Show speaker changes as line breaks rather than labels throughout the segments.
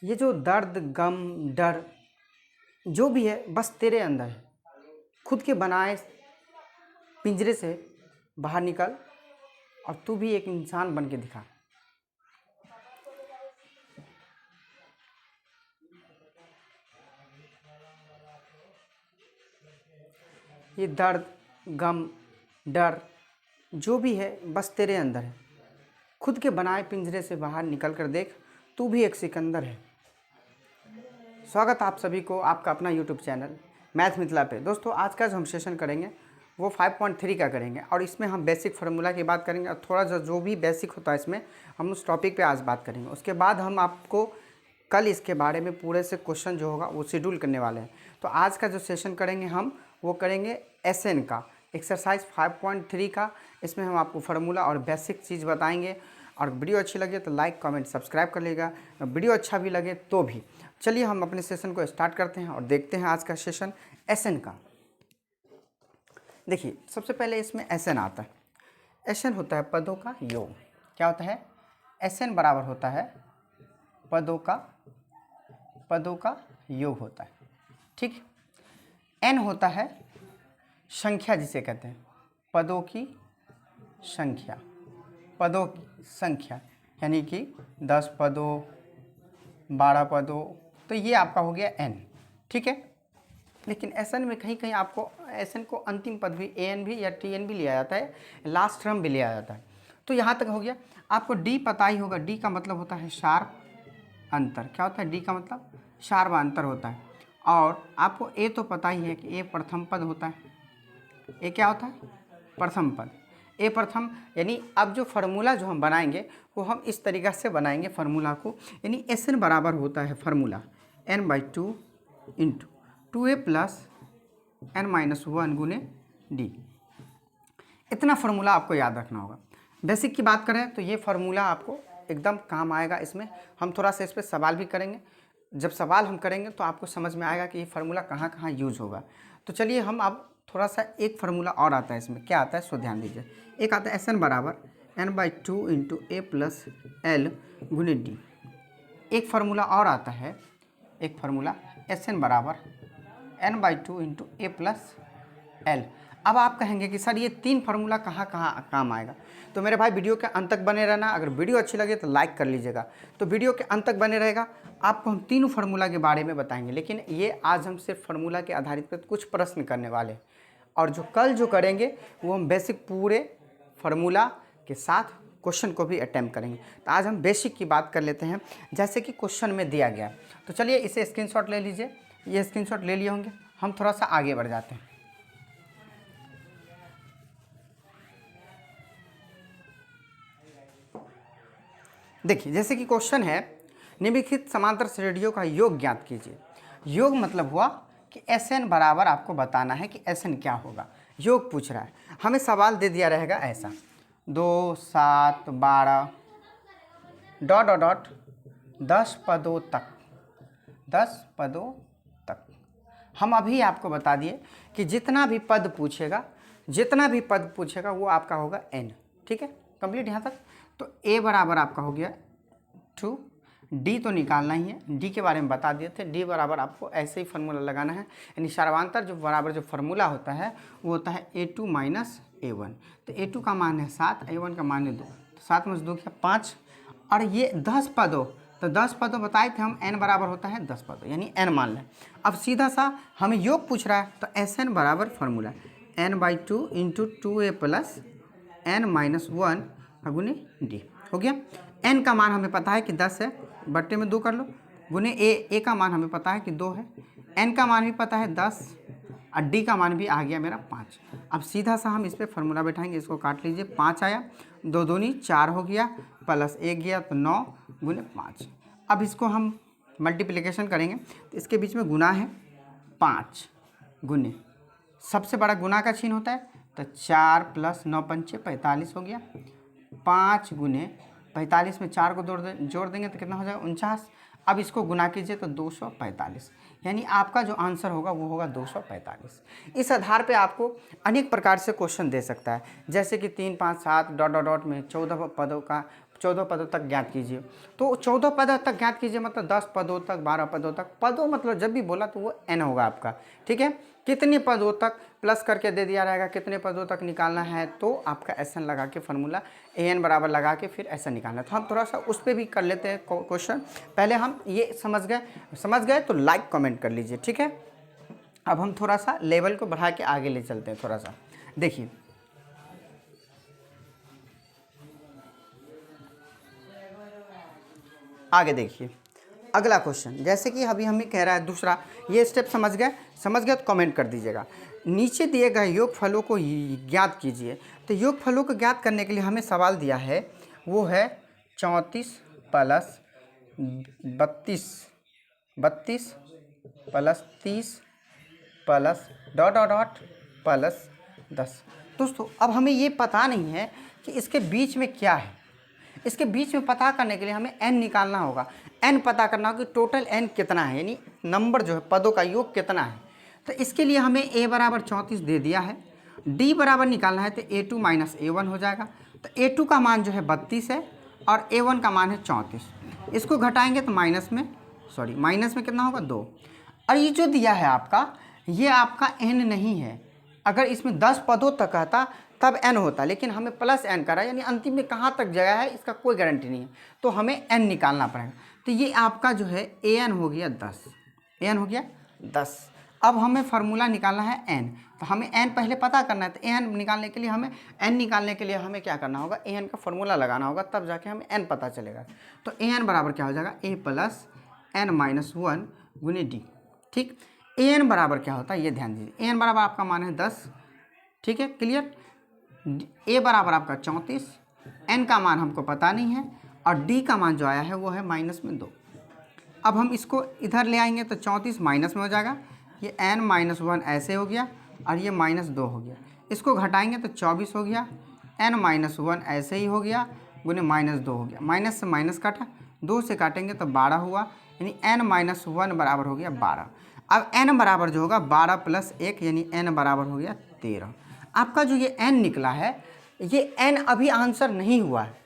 ये जो दर्द, गम, डर जो भी है बस तेरे अंदर है। खुद के बनाए पिंजरे से बाहर निकल और तू भी एक इंसान बन के दिखा। ये दर्द, गम, डर जो भी है बस तेरे अंदर है। खुद के बनाए पिंजरे से बाहर निकल कर देख, तू भी एक सिकंदर है। स्वागत आप सभी को आपका अपना यूट्यूब चैनल मैथ मिथिला पे। दोस्तों आज का जो हम सेशन करेंगे वो 5.3 का करेंगे और इसमें हम बेसिक फार्मूला की बात करेंगे और थोड़ा जो भी बेसिक होता है इसमें हम उस टॉपिक पे आज बात करेंगे। उसके बाद हम आपको कल इसके बारे में पूरे से क्वेश्चन जो होगा वो शेड्यूल करने वाले हैं। तो आज का जो सेशन करेंगे हम वो करेंगे SN का एक्सरसाइज 5.3 का। इसमें हम आपको फार्मूला और बेसिक चीज़ बताएंगे। और वीडियो अच्छी लगे तो लाइक कमेंट सब्सक्राइब कर लेगा, वीडियो अच्छा भी लगे तो भी। चलिए हम अपने सेशन को स्टार्ट करते हैं और देखते हैं आज का सेशन SN का। देखिए सबसे पहले इसमें SN आता है। SN होता है पदों का योग। क्या होता है? SN बराबर होता है पदों का योग होता है। ठीक। N होता है संख्या, जिसे कहते हैं पदों की संख्या। पदों की संख्या यानी कि 10 पदों, 12 पदों, तो ये आपका हो गया N। ठीक है। लेकिन SN में कहीं कहीं आपको SN को अंतिम पद भी AN भी या TN भी लिया जाता है, लास्ट टर्म भी लिया जाता है। तो यहाँ तक हो गया। आपको D पता ही होगा। D का मतलब होता है शार्प अंतर। क्या होता है D का मतलब? शार्प अंतर होता है। और आपको A तो पता ही है कि A प्रथम पद होता है। A क्या होता है? प्रथम पद। A प्रथम, यानी अब जो फार्मूला जो हम बनाएंगे वो हम इस तरीक़ा से बनाएंगे फार्मूला को। यानी SN बराबर होता है formula N/2 into 2A plus N-1 गुने D। इतना फार्मूला आपको याद रखना होगा। बेसिक की बात करें तो ये फार्मूला आपको एकदम काम आएगा। इसमें हम थोड़ा सा इस पर सवाल भी करेंगे। जब सवाल हम करेंगे तो आपको समझ में आएगा कि ये फार्मूला कहाँ कहाँ यूज होगा। तो चलिए हम अब थोड़ा सा एक फार्मूला और आता है इसमें। क्या आता है सो ध्यान दीजिए। एक आता है SN बराबर N/2 into A plus L गुने D। एक फार्मूला और आता है, एक फार्मूला SN बराबर N/2 into A plus L। अब आप कहेंगे कि सर ये तीन फार्मूला कहाँ कहाँ काम आएगा। तो मेरे भाई वीडियो के अंत तक बने रहना। अगर वीडियो अच्छी लगे तो लाइक कर लीजिएगा। तो वीडियो के अंत तक बने रहेगा। आपको हम तीनों फार्मूला के बारे में बताएंगे। लेकिन ये आज हम सिर्फ फार्मूला के आधारित पर कुछ प्रश्न करने वाले हैं और जो कल जो करेंगे वो हम बेसिक पूरे फार्मूला के साथ क्वेश्चन को भी अटेम्प्ट करेंगे। तो आज हम बेसिक की बात कर लेते हैं जैसे कि क्वेश्चन में दिया गया। तो चलिए इसे स्क्रीनशॉट ले लीजिए। ये स्क्रीनशॉट ले लिए होंगे। हम थोड़ा सा आगे बढ़ जाते हैं। देखिए जैसे कि क्वेश्चन है, निम्नलिखित समांतर श्रेणियों का योग ज्ञात कीजिए। योग मतलब हुआ कि SN बराबर आपको बताना है कि SN क्या होगा। योग पूछ रहा है, हमें सवाल दे दिया रहेगा ऐसा 2, 7, 12 डॉट डॉट डॉट 10 पदों तक, 10 पदों तक। हम अभी आपको बता दिए कि जितना भी पद पूछेगा वो आपका होगा N। ठीक है, कंप्लीट यहाँ तक। तो A बराबर आपका हो गया 2, D तो निकालना ही है। D के बारे में बता दिए थे। D बराबर आपको ऐसे ही फार्मूला लगाना है। यानी सर्वांतर जो बराबर जो फार्मूला होता है वो होता है A2 माइनस A1। तो A2 का मान है 7, A1 का मान है 2। तो 7 में से 2 किया 5। और ये 10 पदों, तो 10 पदों बताए थे हम। N बराबर होता है 10 पदों, यानी N मान लें। अब सीधा सा हमें योग पूछ रहा है तो SN बराबर formula N/2 into 2A plus N-1 गुने D हो गया। N का मान हमें पता है कि 10 है, बट्टे में 2 कर लो, गुने A का मान हमें पता है कि 2 है, N का मान भी पता है 10 और D का मान भी आ गया मेरा 5। अब सीधा सा हम इस पर फार्मूला बैठाएंगे। इसको काट लीजिए। 5 आया, 2 दूनी 4 हो गया, प्लस 1 गया तो 9 गुने 5। अब इसको हम मल्टीप्लिकेशन करेंगे तो इसके बीच में गुना है 5 गुने, सबसे बड़ा गुना का चिन्ह होता है तो 4 प्लस 9 पंचे 45 हो गया। 5 गुने 45 में 4 को जोड़ देंगे तो कितना हो जाएगा 49। अब इसको गुना कीजिए तो 245, यानी आपका जो आंसर होगा वो होगा 245। इस आधार पे आपको अनेक प्रकार से क्वेश्चन दे सकता है, जैसे कि 3, 5, 7 डॉट डॉट डॉट में 14 पदों का 14 पदों तक ज्ञात कीजिए। तो 14 पदों तक ज्ञात कीजिए मतलब 10 पदों तक, 12 पदों तक। पदों मतलब जब भी बोला तो वो n होगा आपका, ठीक है। कितने पदों तक प्लस करके दे दिया रहेगा, कितने पदों तक निकालना है तो आपका SN लगा के फार्मूला AN बराबर लगा के फिर SN निकालना है। तो हम थोड़ा सा उस पर भी कर लेते हैं क्वेश्चन। पहले हम ये समझ गए तो लाइक कमेंट कर लीजिए, ठीक है। अब हम थोड़ा सा लेवल को बढ़ा के आगे ले चलते हैं। थोड़ा सा देखिए, आगे देखिए अगला क्वेश्चन। जैसे कि अभी हमें कह रहा है दूसरा, ये स्टेप समझ गए तो कमेंट कर दीजिएगा। नीचे दिए गए योगफलों को ज्ञात कीजिए। तो योगफलों को ज्ञात करने के लिए हमें सवाल दिया है, वो है 34 plus 32 plus 30 plus dot dot dot plus 10। दोस्तों अब हमें ये पता नहीं है कि इसके बीच में क्या है। इसके बीच में पता करने के लिए हमें n निकालना होगा। n पता करना होगा कि टोटल n कितना है, यानी नंबर जो है पदों का योग कितना है। तो इसके लिए हमें a बराबर 34 दे दिया है, d बराबर निकालना है तो a2 माइनस a1 हो जाएगा। तो a2 का मान जो है 32 है और a1 का मान है 34। इसको घटाएंगे तो माइनस में कितना होगा 2। और ये जो दिया है आपका, ये आपका n नहीं है। अगर इसमें 10 पदों तक आता तब n होता, लेकिन हमें प्लस n करा, यानी अंतिम में कहाँ तक जगह है इसका कोई गारंटी नहीं है। तो हमें n निकालना पड़ेगा। तो ये आपका जो है an हो गया 10। अब हमें फार्मूला निकालना है n। तो हमें n पहले पता करना है। तो n निकालने के लिए हमें क्या करना होगा, an का फार्मूला लगाना होगा, तब जाके हमें n पता चलेगा। तो an बराबर क्या हो जाएगा, a प्लस n माइनस 1 गुने d, ठीक। an बराबर क्या होता है ये ध्यान दीजिए। an बराबर आपका मान है 10, ठीक है, क्लियर। a बराबर आपका 34, n का मान हमको पता नहीं है और d का मान जो आया है वो है माइनस में 2। अब हम इसको इधर ले आएंगे तो 34 माइनस में हो जाएगा, ये n माइनस 1 ऐसे हो गया और ये माइनस 2 हो गया। इसको घटाएंगे तो 24 हो गया, n माइनस 1 ऐसे ही हो गया गुने माइनस 2 हो गया। माइनस से माइनस काटा, 2 से काटेंगे तो 12 हुआ, यानी n माइनस 1 बराबर हो गया 12। अब n बराबर जो होगा 12 प्लस 1, यानी n बराबर हो गया 13। आपका जो ये n निकला है, ये n अभी आंसर नहीं हुआ है।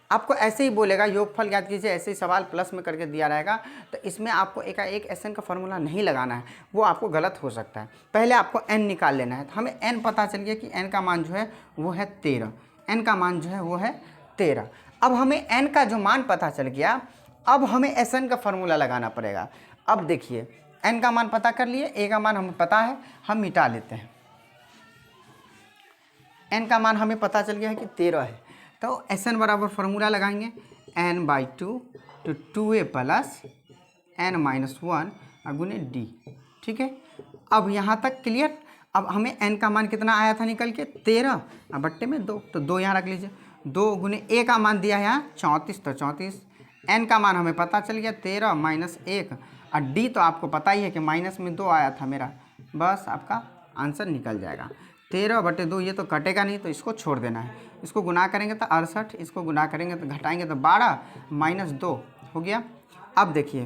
आपको ऐसे ही बोलेगा योगफल ज्ञात कीजिए, ऐसे ही सवाल प्लस में करके दिया रहेगा, तो इसमें आपको एक SN का फार्मूला नहीं लगाना है, वो आपको गलत हो सकता है। पहले आपको n निकाल लेना है। तो हमें n पता चल गया कि n का मान जो है वो है 13, n का मान जो है वो है 13। अब हमें n का जो मान पता चल गया, अब हमें SN का फार्मूला लगाना पड़ेगा। अब देखिए n का मान पता कर लिए, a का मान हमें पता है, हम मिटा लेते हैं। n का मान हमें पता चल गया है कि 13 है। तो SN बराबर फार्मूला लगाएंगे n/2 तो 2a प्लस n माइनस 1 गुने d, ठीक है। अब यहाँ तक क्लियर। अब हमें n का मान कितना आया था निकल के 13, अब बट्टे में 2, तो 2 यहाँ रख लीजिए। 2 गुने a का मान दिया है यहाँ 34, तो 34। n का मान हमें पता चल गया 13 माइनस 1 और d तो आपको पता ही है कि माइनस में 2 आया था मेरा, बस आपका आंसर निकल जाएगा। 13/2, ये तो कटेगा नहीं तो इसको छोड़ देना है। इसको गुना करेंगे तो 68, इसको गुना करेंगे तो घटाएंगे तो 12 माइनस 2 हो गया। अब देखिए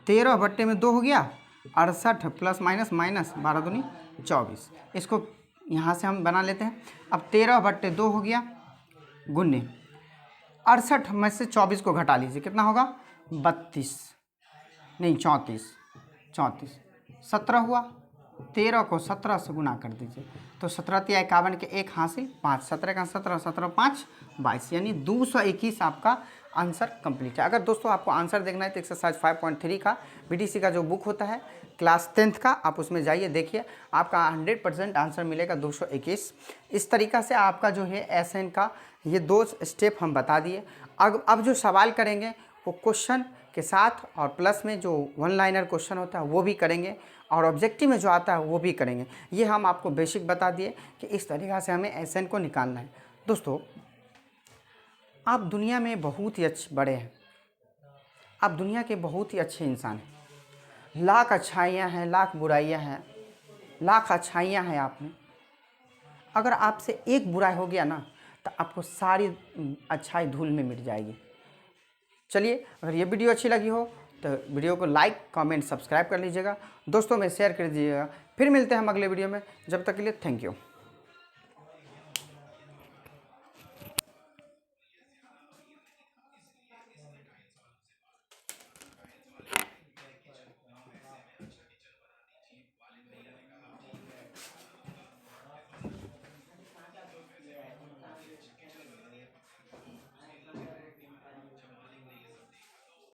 13/2 हो गया, 68 प्लस माइनस माइनस 12 दूनी 24। इसको यहाँ से हम बना लेते हैं। अब 13/2 हो गया गुने 68 में से 24 को घटा लीजिए, कितना होगा 32 नहीं 34 17 हुआ। 13 को 17 से गुना कर दीजिए तो 17×51 के 1 हासिल 5, 17 का 17, 17 5 22, यानी 221 आपका आंसर कंप्लीट है। अगर दोस्तों आपको आंसर देखना है तो एक्सरसाइज 5.3 का BDC का जो बुक होता है क्लास 10th का, आप उसमें जाइए देखिए, आपका 100% आंसर मिलेगा 221। इस तरीक़ा से आपका जो है SN का ये 2 स्टेप हम बता दिए। अब जो सवाल करेंगे वो क्वेश्चन के साथ और प्लस में जो 1 लाइनर क्वेश्चन होता है वो भी करेंगे और ऑब्जेक्टिव में जो आता है वो भी करेंगे। ये हम आपको बेसिक बता दिए कि इस तरीक़ा से हमें SN को निकालना है। दोस्तों आप दुनिया में बहुत ही अच्छे बड़े हैं, आप दुनिया के बहुत ही अच्छे इंसान हैं। लाख अच्छाइयाँ हैं, लाख बुराइयाँ हैं, लाख अच्छाइयाँ हैं आप में। अगर आपसे एक बुराई हो गया ना तो आपको सारी अच्छाई धूल में मिट जाएगी। चलिए, अगर ये वीडियो अच्छी लगी हो तो वीडियो को लाइक कमेंट सब्सक्राइब कर लीजिएगा, दोस्तों में शेयर कर दीजिएगा। फिर मिलते हैं हम अगले वीडियो में, जब तक के लिए थैंक यू।